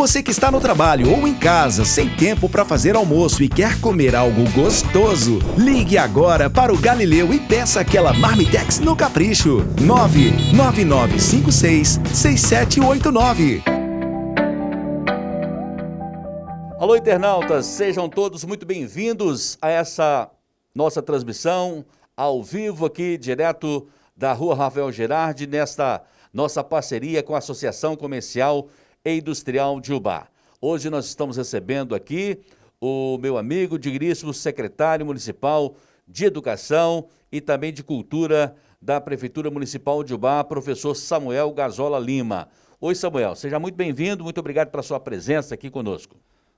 Você que está no trabalho ou em casa, sem tempo para fazer almoço e quer comer algo gostoso, ligue agora para o Galileu e peça aquela Marmitex no capricho. 999566789. Alô, internautas, sejam todos muito bem-vindos a essa nossa transmissão ao vivo aqui, direto da Rua Rafael Gerardi, nesta nossa parceria com a Associação Comercial e Industrial de Ubá. Hoje nós estamos recebendo aqui o meu amigo, digníssimo secretário municipal de Educação e também de Cultura da Prefeitura Municipal de Ubá, professor Samuel Gazola Lima. Oi, Samuel, seja muito bem-vindo, muito obrigado pela sua presença aqui conosco.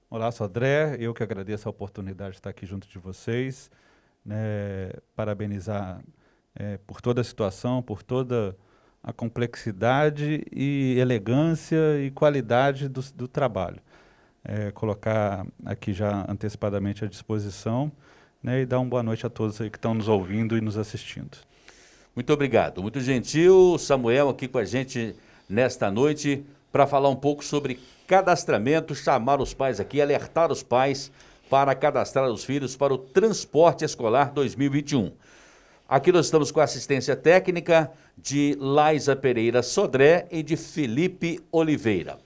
Olá, Sodré, eu que agradeço a oportunidade de estar aqui junto de vocês, parabenizar por toda a situação, por toda a complexidade e elegância e qualidade do trabalho. Colocar aqui já antecipadamente à disposição, e dar uma boa noite a todos aí que estão nos ouvindo e nos assistindo. Muito obrigado, muito gentil, Samuel aqui com a gente nesta noite para falar um pouco sobre cadastramento, chamar os pais aqui, alertar os pais para cadastrar os filhos para o transporte escolar 2021. Aqui nós estamos com a assistência técnica de Laisa Pereira Sodré e de Felipe Oliveira.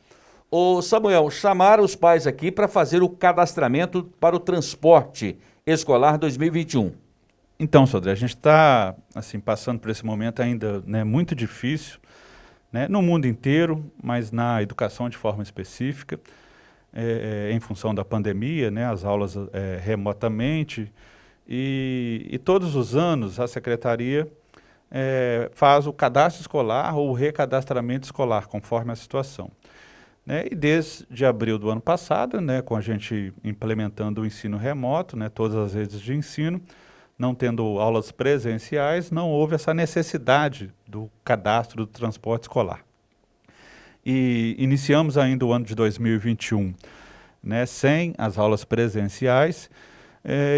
Ô Samuel, chamaram os pais aqui para fazer o cadastramento para o transporte escolar 2021. Então, Sodré, a gente está assim, passando por esse momento ainda muito difícil, no mundo inteiro, mas na educação de forma específica, em função da pandemia, as aulas remotamente, e todos os anos a Secretaria faz o cadastro escolar ou o recadastramento escolar, conforme a situação. E desde abril do ano passado, com a gente implementando o ensino remoto, todas as redes de ensino, não tendo aulas presenciais, não houve essa necessidade do cadastro do transporte escolar. E iniciamos ainda o ano de 2021, sem as aulas presenciais,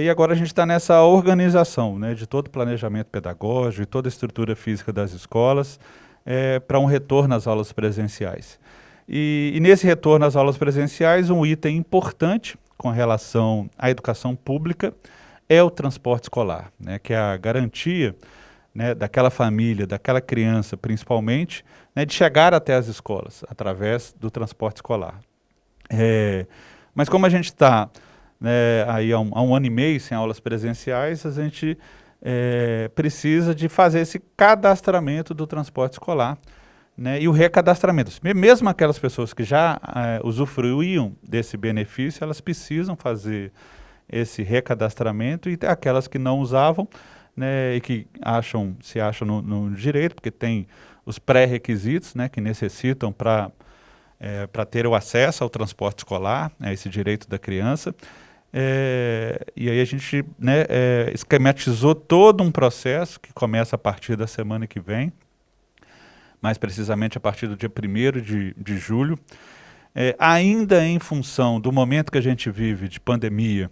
e agora a gente está nessa organização de todo o planejamento pedagógico e toda a estrutura física das escolas para um retorno às aulas presenciais. E nesse retorno às aulas presenciais, um item importante com relação à educação pública é o transporte escolar, que é a garantia daquela família, daquela criança principalmente, de chegar até as escolas através do transporte escolar. Mas como a gente está aí há um ano e meio sem aulas presenciais, a gente precisa de fazer esse cadastramento do transporte escolar, e o recadastramento. Mesmo aquelas pessoas que já usufruíam desse benefício, elas precisam fazer esse recadastramento, e aquelas que não usavam, e que se acham no direito, porque tem os pré-requisitos que necessitam para ter o acesso ao transporte escolar, esse direito da criança. E aí a gente esquematizou todo um processo que começa a partir da semana que vem, mais precisamente a partir do dia 1º de julho, ainda em função do momento que a gente vive de pandemia,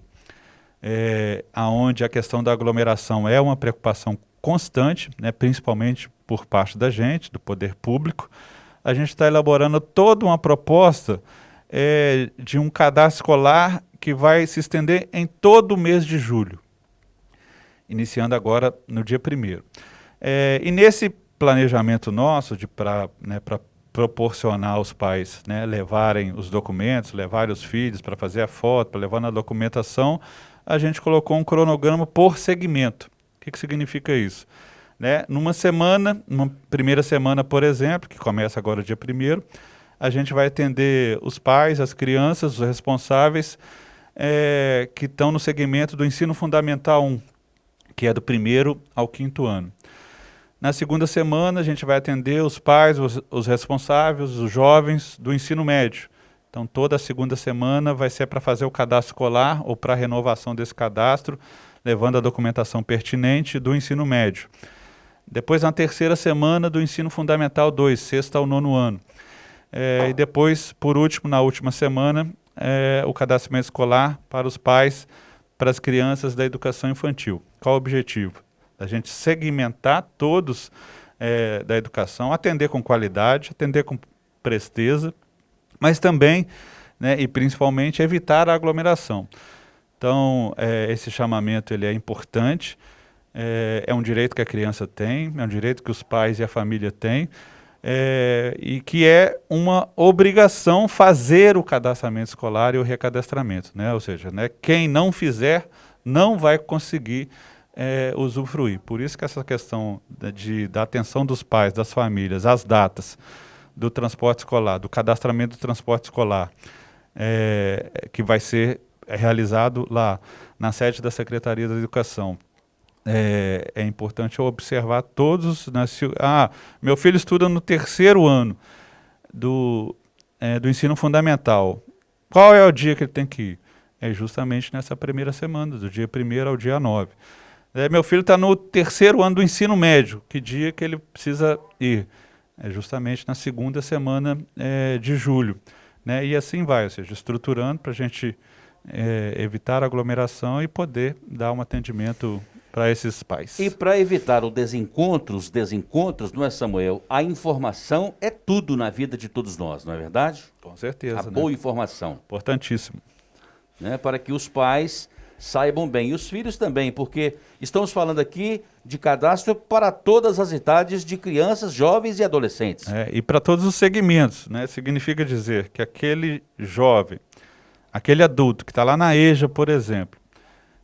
onde a questão da aglomeração é uma preocupação constante, principalmente por parte da gente, do poder público. A gente está elaborando toda uma proposta de um cadastro escolar que vai se estender em todo o mês de julho, iniciando agora no dia 1º. E nesse planejamento nosso para proporcionar aos pais levarem os documentos, levarem os filhos para fazer a foto, para levar na documentação, a gente colocou um cronograma por segmento. O que significa isso? Numa primeira semana, por exemplo, que começa agora dia 1º, a gente vai atender os pais, as crianças, os responsáveis que estão no segmento do ensino fundamental 1, que é do 1º ao 5º ano. Na segunda semana, a gente vai atender os pais, os responsáveis, os jovens do ensino médio. Então, toda a segunda semana vai ser para fazer o cadastro escolar ou para a renovação desse cadastro, levando a documentação pertinente do ensino médio. Depois, na terceira semana, do ensino fundamental 2, 6º ao 9º ano. E depois, por último, na última semana, o cadastramento escolar para os pais, para as crianças da educação infantil. Qual o objetivo? A gente segmentar todos da educação, atender com qualidade, atender com presteza, mas também né, e principalmente evitar a aglomeração. Então, esse chamamento ele é importante, é um direito que a criança tem, é um direito que os pais e a família têm, e que é uma obrigação fazer o cadastramento escolar e o recadastramento, né? Ou seja, né, quem não fizer não vai conseguir usufruir. Por isso que essa questão da atenção dos pais, das famílias, as datas do transporte escolar, do cadastramento do transporte escolar, que vai ser realizado lá na sede da Secretaria da Educação. É importante observar todos, né, meu filho estuda no 3º ano do ensino fundamental. Qual é o dia que ele tem que ir? É justamente nessa primeira semana, do dia 1º ao dia 9. Meu filho está no 3º ano do ensino médio. Que dia que ele precisa ir? É justamente na 2ª semana de julho. Né? E assim vai, ou seja, estruturando para a gente evitar aglomeração e poder dar um atendimento para esses pais. E para evitar os desencontros, não é, Samuel? A informação é tudo na vida de todos nós, não é verdade? Com certeza. A boa informação. Importantíssimo. Né? Para que os pais saibam bem. E os filhos também, porque estamos falando aqui de cadastro para todas as idades de crianças, jovens e adolescentes. E para todos os segmentos, né? Significa dizer que aquele jovem, aquele adulto que está lá na EJA, por exemplo,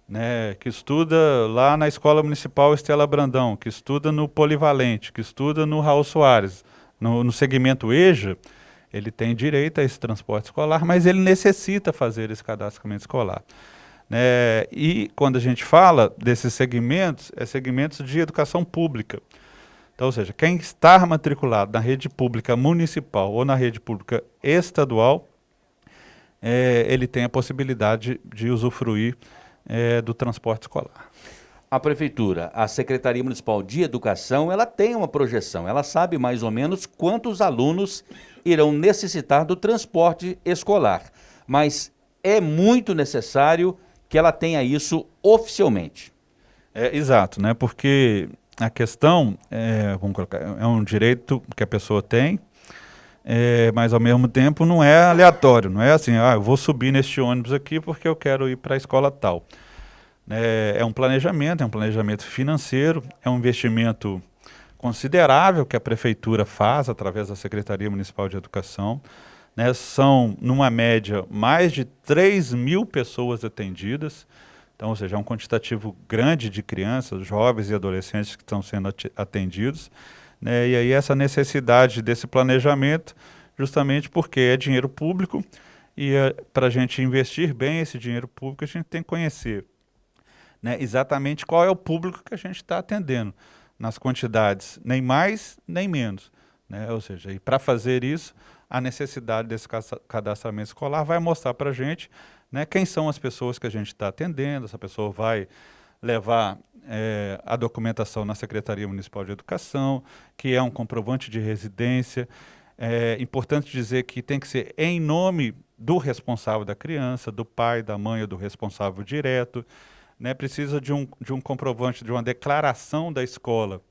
né, que estuda lá na Escola Municipal Estela Brandão, que estuda no Polivalente, que estuda no Raul Soares, no segmento EJA, ele tem direito a esse transporte escolar, mas ele necessita fazer esse cadastramento escolar. E quando a gente fala desses segmentos, é segmentos de educação pública. Então, ou seja, quem está matriculado na rede pública municipal ou na rede pública estadual, ele tem a possibilidade de usufruir do transporte escolar. A Prefeitura, a Secretaria Municipal de Educação, ela tem uma projeção, ela sabe mais ou menos quantos alunos irão necessitar do transporte escolar, mas é muito necessário que ela tenha isso oficialmente. Exato, né? Porque a questão, vamos colocar, é um direito que a pessoa tem, mas ao mesmo tempo não é aleatório, não é assim, eu vou subir neste ônibus aqui porque eu quero ir para a escola tal. É um planejamento financeiro, é um investimento considerável que a Prefeitura faz através da Secretaria Municipal de Educação. São, numa média, mais de 3.000 pessoas atendidas, então, ou seja, é um quantitativo grande de crianças, jovens e adolescentes que estão sendo atendidos. E aí essa necessidade desse planejamento, justamente porque é dinheiro público e para a gente investir bem esse dinheiro público, a gente tem que conhecer exatamente qual é o público que a gente está atendendo, nas quantidades nem mais nem menos. Ou seja, e para fazer isso, a necessidade desse cadastramento escolar vai mostrar para a gente quem são as pessoas que a gente está atendendo, essa pessoa vai levar a documentação na Secretaria Municipal de Educação, que é um comprovante de residência. É importante dizer que tem que ser em nome do responsável da criança, do pai, da mãe ou do responsável direto. Precisa de um comprovante, de uma declaração da escola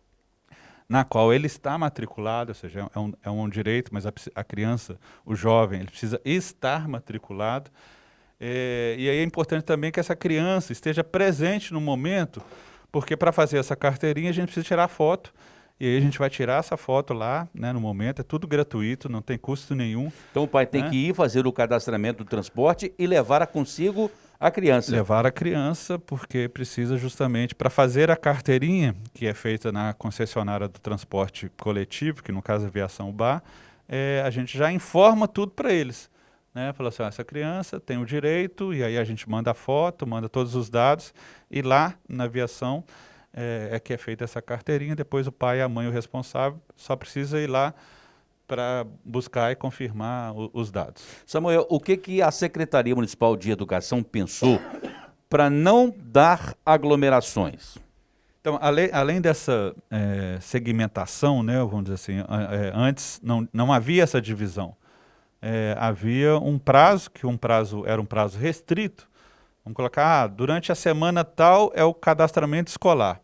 na qual ele está matriculado, ou seja, é um direito, mas a criança, o jovem, ele precisa estar matriculado. E aí é importante também que essa criança esteja presente no momento, porque para fazer essa carteirinha a gente precisa tirar foto, e aí a gente vai tirar essa foto lá, no momento, é tudo gratuito, não tem custo nenhum. Então o pai tem que ir fazer o cadastramento do transporte e levar consigo a criança. Levar a criança, porque precisa justamente, para fazer a carteirinha, que é feita na concessionária do transporte coletivo, que no caso é Aviação UBA, a gente já informa tudo para eles. Fala assim, essa criança tem o direito, e aí a gente manda a foto, manda todos os dados, e lá na aviação que é feita essa carteirinha, depois o pai, a mãe, o responsável, só precisa ir lá para buscar e confirmar os dados. Samuel, o que a Secretaria Municipal de Educação pensou para não dar aglomerações? Então, além dessa segmentação, vamos dizer assim, antes não havia essa divisão. Havia um prazo, era um prazo restrito. Vamos colocar, durante a semana tal é o cadastramento escolar.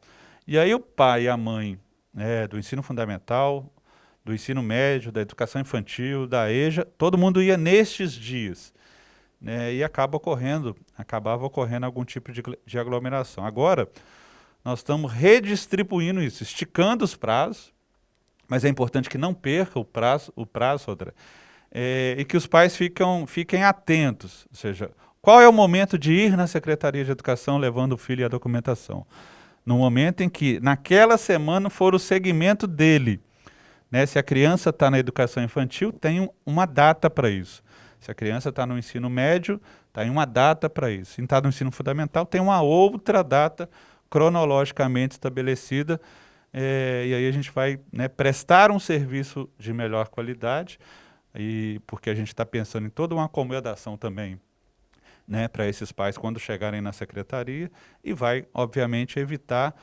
E aí o pai e a mãe do ensino fundamental, do ensino médio, da educação infantil, da EJA, todo mundo ia nestes dias. né, e acabava ocorrendo algum tipo de aglomeração. Agora, nós estamos redistribuindo isso, esticando os prazos, mas é importante que não perca o prazo, Sodré, e que os pais fiquem atentos, ou seja, qual é o momento de ir na Secretaria de Educação levando o filho e a documentação? No momento em que, naquela semana, for o segmento dele. Né? Se a criança está na educação infantil, tem uma data para isso. Se a criança está no ensino médio, tem uma data para isso. Se está no ensino fundamental, tem uma outra data cronologicamente estabelecida. E aí a gente vai, né, prestar um serviço de melhor qualidade, porque a gente está pensando em toda uma acomodação também, né, para esses pais quando chegarem na secretaria, e vai, obviamente, evitar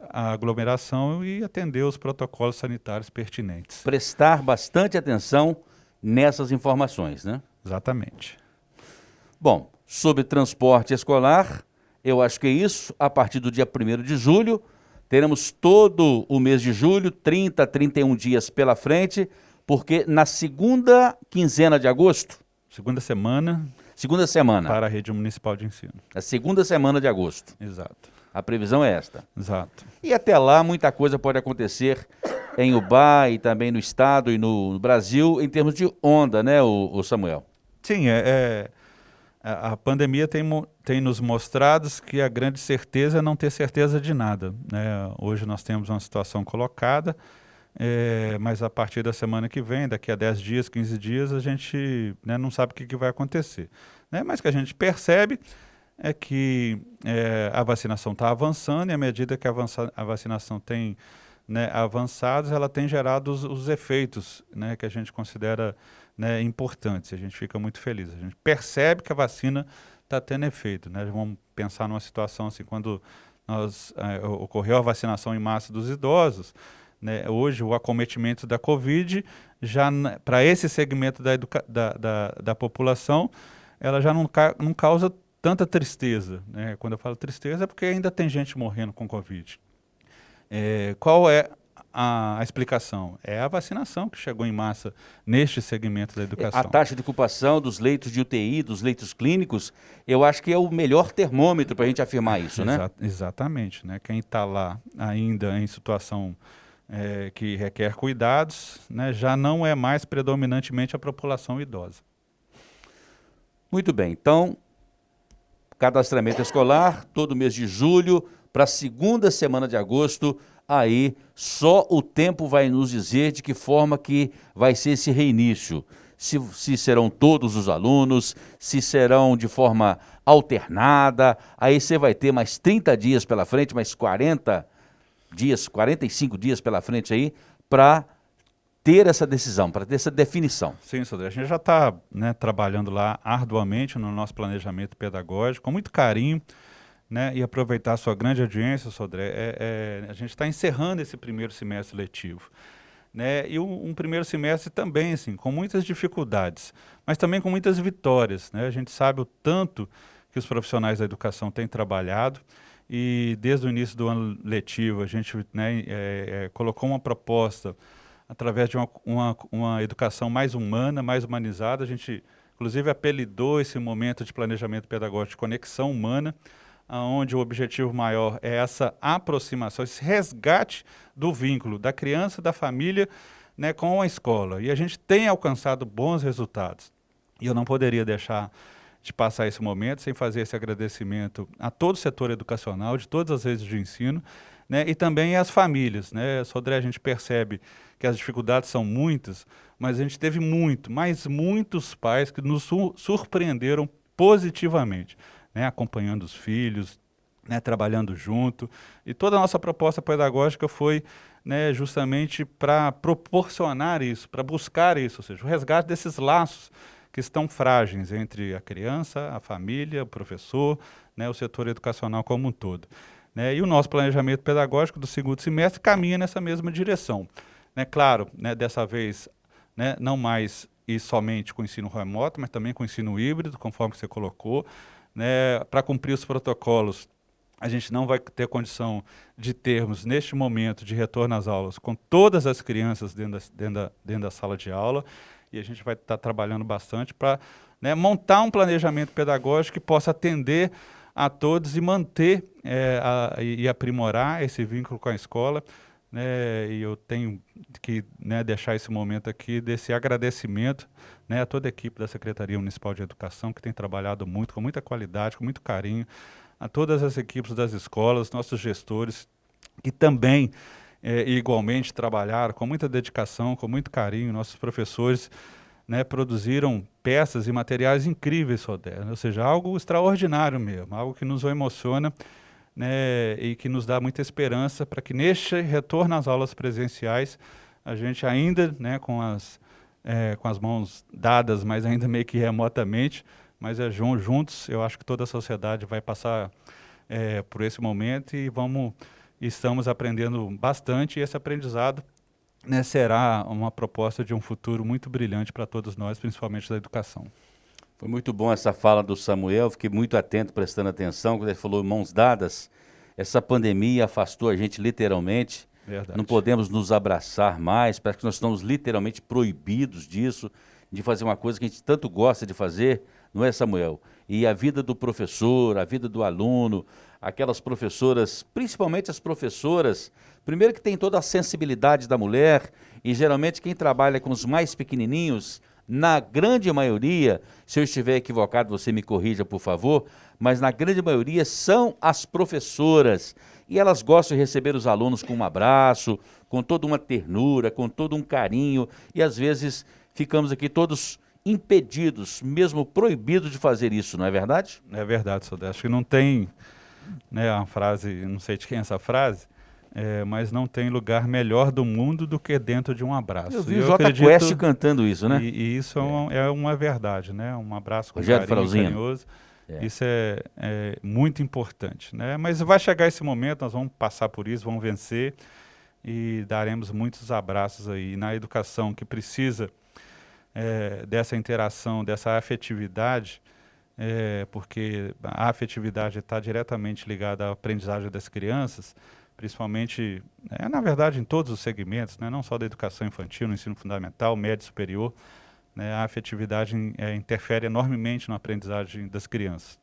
a aglomeração e atender os protocolos sanitários pertinentes. Prestar bastante atenção nessas informações, né? Exatamente. Bom, sobre transporte escolar, eu acho que é isso. A partir do dia 1º de julho, teremos todo o mês de julho, 30, 31 dias pela frente, porque na segunda quinzena de agosto... Segunda semana para a rede municipal de ensino. A segunda semana de agosto. Exato. A previsão é esta. Exato. E até lá muita coisa pode acontecer em Ubá e também no estado e no Brasil em termos de onda, né, o Samuel? Sim, a pandemia tem nos mostrado que a grande certeza é não ter certeza de nada, né? Hoje nós temos uma situação colocada, mas a partir da semana que vem, daqui a 10 dias, 15 dias, a gente, né, não sabe o que vai acontecer. Né? Mas o que a gente percebe é que a vacinação está avançando, e à medida que a vacinação tem, né, avançado, ela tem gerado os efeitos, né, que a gente considera, né, importantes. A gente fica muito feliz. A gente percebe que a vacina está tendo efeito. Né? Vamos pensar numa situação assim, quando ocorreu a vacinação em massa dos idosos, né? Hoje o acometimento da Covid, já para esse segmento da população, ela já não causa tanta tristeza. Né? Quando eu falo tristeza é porque ainda tem gente morrendo com Covid. Qual é a explicação? É a vacinação que chegou em massa neste segmento da educação. A taxa de ocupação dos leitos de UTI, dos leitos clínicos, eu acho que é o melhor termômetro para a gente afirmar isso, né? Exatamente. Né? Quem está lá ainda em situação que requer cuidados, né, já não é mais predominantemente a população idosa. Muito bem, então, cadastramento escolar, todo mês de julho, para a segunda semana de agosto, aí só o tempo vai nos dizer de que forma que vai ser esse reinício. Se serão todos os alunos, se serão de forma alternada, aí você vai ter mais 30 dias pela frente, mais 40 dias, 45 dias pela frente aí, para ter essa decisão, para ter essa definição. Sim, Sodré, a gente já está, né, trabalhando lá arduamente no nosso planejamento pedagógico, com muito carinho, né, e aproveitar a sua grande audiência, Sodré, a gente está encerrando esse primeiro semestre letivo. Né, e um primeiro semestre também, assim, com muitas dificuldades, mas também com muitas vitórias. Né? A gente sabe o tanto que os profissionais da educação têm trabalhado, e desde o início do ano letivo a gente, né, colocou uma proposta através de uma educação mais humana, mais humanizada. A gente, inclusive, apelidou esse momento de planejamento pedagógico de conexão humana, onde o objetivo maior é essa aproximação, esse resgate do vínculo da criança, da família, né, com a escola. E a gente tem alcançado bons resultados. E eu não poderia deixar de passar esse momento sem fazer esse agradecimento a todo o setor educacional, de todas as redes de ensino, né, e também às famílias. Né? Sodré, a gente percebe que as dificuldades são muitas, mas a gente teve muitos pais que nos surpreenderam positivamente, né, acompanhando os filhos, né, trabalhando junto. E toda a nossa proposta pedagógica foi, né, justamente para proporcionar isso, para buscar isso, ou seja, o resgate desses laços que estão frágeis entre a criança, a família, o professor, né, o setor educacional como um todo. Né, e o nosso planejamento pedagógico do segundo semestre caminha nessa mesma direção. Né, claro, né, dessa vez, né, não mais e somente com ensino remoto, mas também com ensino híbrido, conforme você colocou. Né, para cumprir os protocolos, a gente não vai ter condição de termos, neste momento de retorno às aulas, com todas as crianças dentro da sala de aula, e a gente vai estar trabalhando bastante para né, montar um planejamento pedagógico que possa atender a todos e manter e aprimorar esse vínculo com a escola, né, e eu tenho que, né, deixar esse momento aqui desse agradecimento, né, a toda a equipe da Secretaria Municipal de Educação, que tem trabalhado muito, com muita qualidade, com muito carinho, a todas as equipes das escolas, nossos gestores, que também igualmente trabalharam com muita dedicação, com muito carinho, nossos professores, né, produziram peças e materiais incríveis, Sodré, ou seja, algo extraordinário mesmo, algo que nos emociona, né, e que nos dá muita esperança para que neste retorno às aulas presenciais, a gente ainda, né, com as mãos dadas, mas ainda meio que remotamente, mas juntos, eu acho que toda a sociedade vai passar por esse momento e estamos aprendendo bastante, e esse aprendizado, né, será uma proposta de um futuro muito brilhante para todos nós, principalmente da educação. Foi muito bom essa fala do Samuel, fiquei muito atento, prestando atenção, quando ele falou mãos dadas. Essa pandemia afastou a gente literalmente. Verdade. Não podemos nos abraçar mais, parece que nós estamos literalmente proibidos disso, de fazer uma coisa que a gente tanto gosta de fazer, não é, Samuel? E a vida do professor, a vida do aluno, aquelas professoras, principalmente as professoras, primeiro que tem toda a sensibilidade da mulher, e geralmente quem trabalha com os mais pequenininhos, na grande maioria, se eu estiver equivocado, você me corrija, por favor, mas na grande maioria são as professoras, e elas gostam de receber os alunos com um abraço, com toda uma ternura, com todo um carinho, e às vezes ficamos aqui todos impedidos, mesmo proibidos de fazer isso, não é verdade? É verdade, Sodré. Acho que não tem, né, uma frase, não sei de quem é essa frase, mas não tem lugar melhor do mundo do que dentro de um abraço. Eu vi o Jota Quest cantando isso, né? E isso é uma verdade, né? Um abraço com Rogério carinho, Frauzinho. carinhoso. Isso é muito importante, né? Mas vai chegar esse momento, nós vamos passar por isso, vamos vencer e daremos muitos abraços aí. Na educação que precisa dessa interação, dessa afetividade, porque a afetividade está diretamente ligada à aprendizagem das crianças, principalmente, na verdade, em todos os segmentos, né? Não só da educação infantil, no ensino fundamental, médio e superior, né? A afetividade interfere enormemente na aprendizagem das crianças.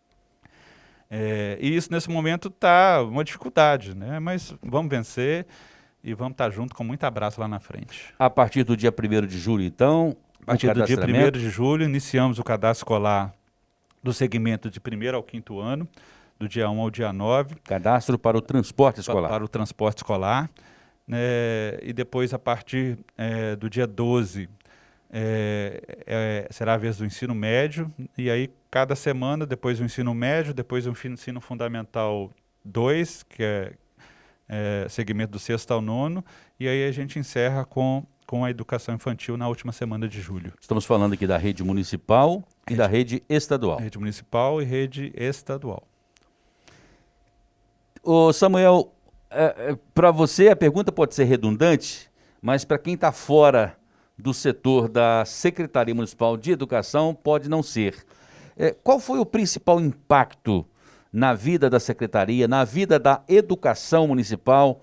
E isso, nesse momento, está uma dificuldade, né? Mas vamos vencer e vamos estar junto com muito abraço lá na frente. A partir do dia 1º de julho, então, a partir do dia 1º de julho, iniciamos o cadastro escolar do segmento de 1º ao 5º ano, do dia 1 ao dia 9. Cadastro para o transporte escolar. Para o transporte escolar. E depois, a partir do dia 12, será a vez do ensino médio. E aí, cada semana, depois o ensino médio, depois o ensino fundamental 2, que é segmento do 6º ao 9º. E aí a gente encerra com a educação infantil na última semana de julho. Estamos falando aqui da rede municipal e da rede estadual. Rede municipal e rede estadual. Ô Samuel, para você a pergunta pode ser redundante, mas para quem está fora do setor da Secretaria Municipal de Educação pode não ser. Qual foi o principal impacto na vida da Secretaria, na vida da educação municipal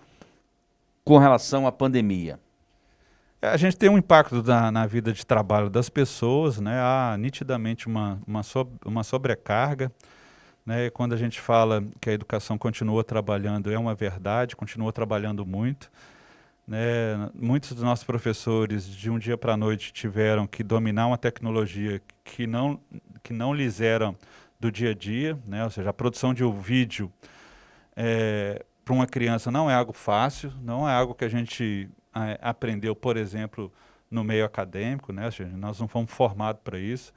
com relação à pandemia? A gente tem um impacto na vida de trabalho das pessoas, né? Há nitidamente uma sobrecarga, né? Quando a gente fala que a educação continua trabalhando, é uma verdade, continua trabalhando muito, né? Muitos dos nossos professores, de um dia para a noite, tiveram que dominar uma tecnologia que não lhes era do dia a dia, né? Ou seja, a produção de um vídeo para uma criança não é algo fácil, não é algo que a gente aprendeu, por exemplo, no meio acadêmico, né? Nós não fomos formados para isso.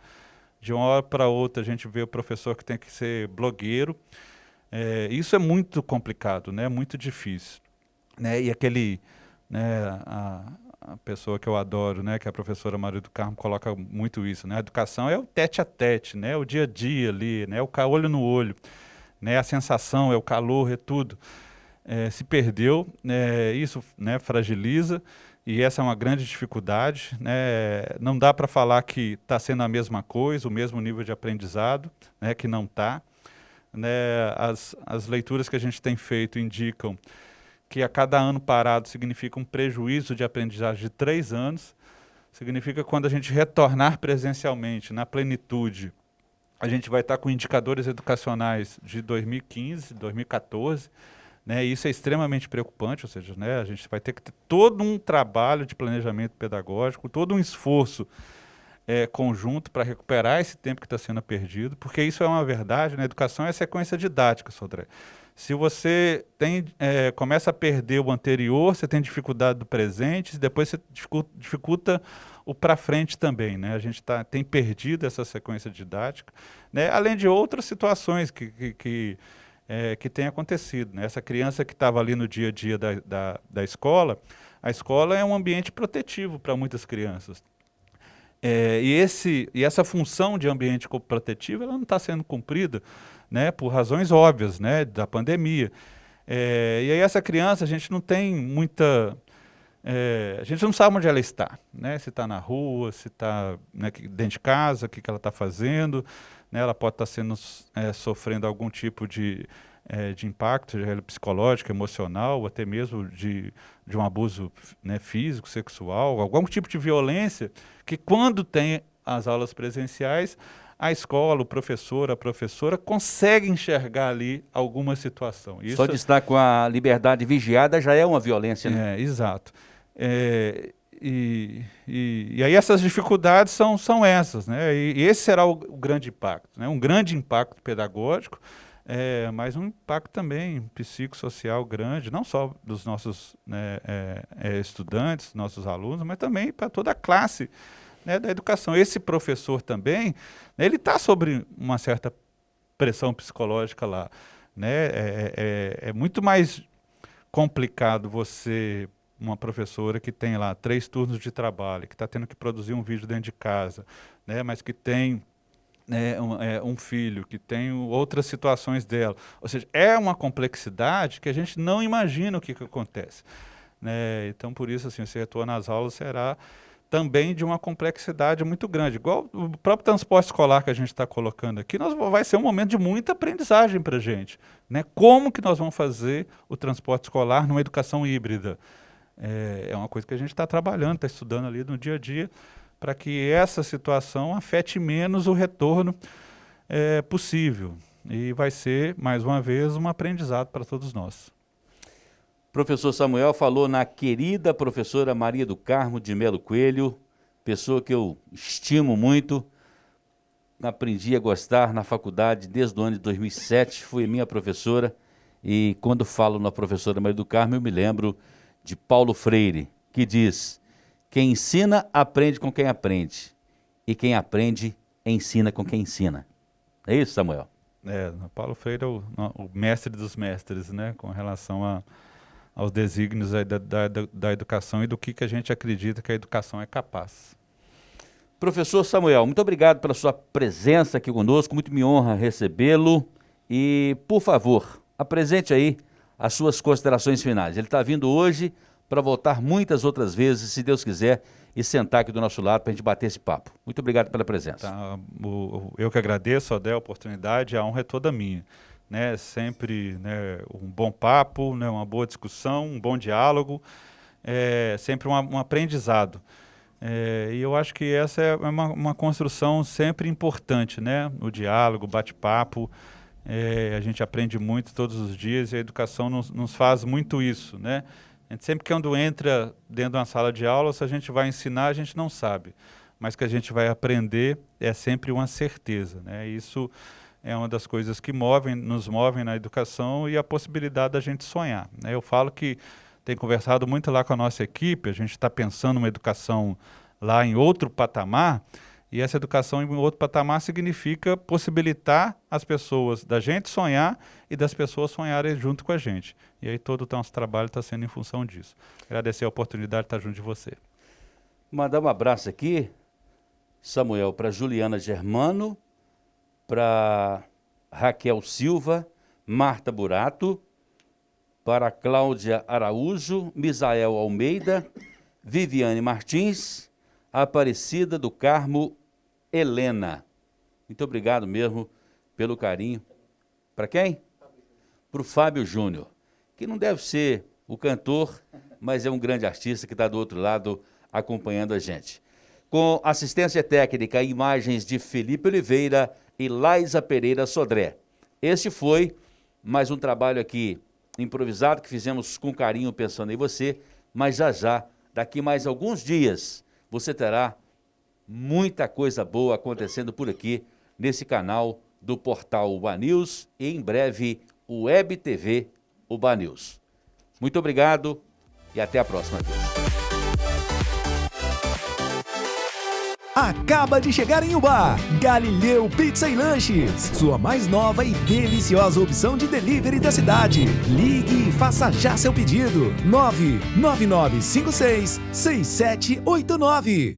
De uma hora para outra a gente vê o professor que tem que ser blogueiro. Isso é muito complicado, né? Muito difícil, né? E a pessoa que eu adoro, né? Que é a professora Maria do Carmo, coloca muito isso, né? A educação é o tete a tete, né? O dia a dia ali, né? O olho no olho, né? A sensação, é o calor, é tudo. Se perdeu, isso, né, fragiliza, e essa é uma grande dificuldade, né? Não dá para falar que está sendo a mesma coisa, o mesmo nível de aprendizado, né, que não está. Né? As leituras que a gente tem feito indicam que a cada ano parado significa um prejuízo de aprendizagem de 3 anos, significa quando a gente retornar presencialmente, na plenitude, a gente vai estar com indicadores educacionais de 2015, 2014, né? Isso é extremamente preocupante, ou seja, né, a gente vai ter que ter todo um trabalho de planejamento pedagógico, todo um esforço conjunto para recuperar esse tempo que está sendo perdido, porque isso é uma verdade, né? A educação é sequência didática, Sodré. Se você começa a perder o anterior, você tem dificuldade do presente, depois você dificulta o para frente também, né? A gente tem perdido essa sequência didática, né? Além de outras situações que têm acontecido, né? Essa criança que estava ali no dia a dia da escola, a escola é um ambiente protetivo para muitas crianças. E essa função de ambiente protetivo ela não está sendo cumprida, né, por razões óbvias, né, da pandemia. E aí essa criança, a gente não tem muita... a gente não sabe onde ela está, né, se está na rua, se está, né, dentro de casa, o que ela está fazendo, né, ela pode estar sofrendo algum tipo de impacto psicológico, emocional, ou até mesmo de um abuso, né, físico, sexual, algum tipo de violência, que quando tem as aulas presenciais, a escola, o professor, a professora consegue enxergar ali alguma situação. Só de estar com a liberdade vigiada já é uma violência, né? Exato. E aí essas dificuldades são essas, né? E esse será o grande impacto, né? Um grande impacto pedagógico, mas um impacto também psicossocial grande, não só dos nossos, né, estudantes, nossos alunos, mas também para toda a classe, né, da educação. Esse professor também, né, ele está sob uma certa pressão psicológica lá, né? É muito mais complicado você, uma professora que tem lá 3 turnos de trabalho, que está tendo que produzir um vídeo dentro de casa, né, mas que tem um filho, que tem outras situações dela. Ou seja, é uma complexidade que a gente não imagina o que acontece, né? Então, por isso, assim, esse retorno às aulas será também de uma complexidade muito grande. Igual o próprio transporte escolar que a gente está colocando aqui, vai ser um momento de muita aprendizagem para a gente, né? Como que nós vamos fazer o transporte escolar numa educação híbrida? É uma coisa que a gente está trabalhando, está estudando ali no dia a dia, para que essa situação afete menos o retorno possível. E vai ser, mais uma vez, um aprendizado para todos nós. Professor Samuel falou na querida professora Maria do Carmo de Melo Coelho, pessoa que eu estimo muito, aprendi a gostar na faculdade desde o ano de 2007, foi minha professora, e quando falo na professora Maria do Carmo, eu me lembro de Paulo Freire, que diz: quem ensina, aprende com quem aprende, e quem aprende, ensina com quem ensina. É isso, Samuel? Paulo Freire é o mestre dos mestres, né, com relação aos desígnios aí da educação e do que a gente acredita que a educação é capaz. Professor Samuel, muito obrigado pela sua presença aqui conosco, muito me honra recebê-lo. E, por favor, apresente aí as suas considerações finais. Ele está vindo hoje para voltar muitas outras vezes, se Deus quiser, e sentar aqui do nosso lado para a gente bater esse papo. Muito obrigado pela presença. Eu que agradeço, Adel, a oportunidade, a honra é toda minha. Né, sempre, né, um bom papo, né, uma boa discussão, um bom diálogo, sempre um aprendizado. E eu acho que essa é uma construção sempre importante, né? O diálogo, o bate-papo, a gente aprende muito todos os dias e a educação nos faz muito isso, né? A gente sempre quando entra dentro de uma sala de aula, se a gente vai ensinar, a gente não sabe, mas que a gente vai aprender é sempre uma certeza, né? Isso é uma das coisas que nos movem na educação e a possibilidade da gente sonhar, né? Eu falo que tem conversado muito lá com a nossa equipe, a gente está pensando uma educação lá em outro patamar, e essa educação em outro patamar significa possibilitar as pessoas, da gente sonhar e das pessoas sonharem junto com a gente. E aí todo o nosso trabalho está sendo em função disso. Agradecer a oportunidade de estar junto de você. Mandar um abraço aqui, Samuel, para Juliana Germano, para Raquel Silva, Marta Burato, para Cláudia Araújo, Misael Almeida, Viviane Martins, Aparecida do Carmo Helena. Muito obrigado mesmo pelo carinho. Para quem? Para o Fábio Júnior, que não deve ser o cantor, mas é um grande artista que está do outro lado acompanhando a gente. com assistência técnica e imagens de Felipe Oliveira e Laisa Pereira Sodré. Este foi mais um trabalho aqui improvisado que fizemos com carinho pensando em você, mas já, daqui mais alguns dias, você terá muita coisa boa acontecendo por aqui nesse canal do portal Uba News e em breve o Web TV Uba News. Muito obrigado e até a próxima vez. Acaba de chegar em Uba, Galileu Pizza e Lanches, sua mais nova e deliciosa opção de delivery da cidade. Ligue e faça já seu pedido. 999566789.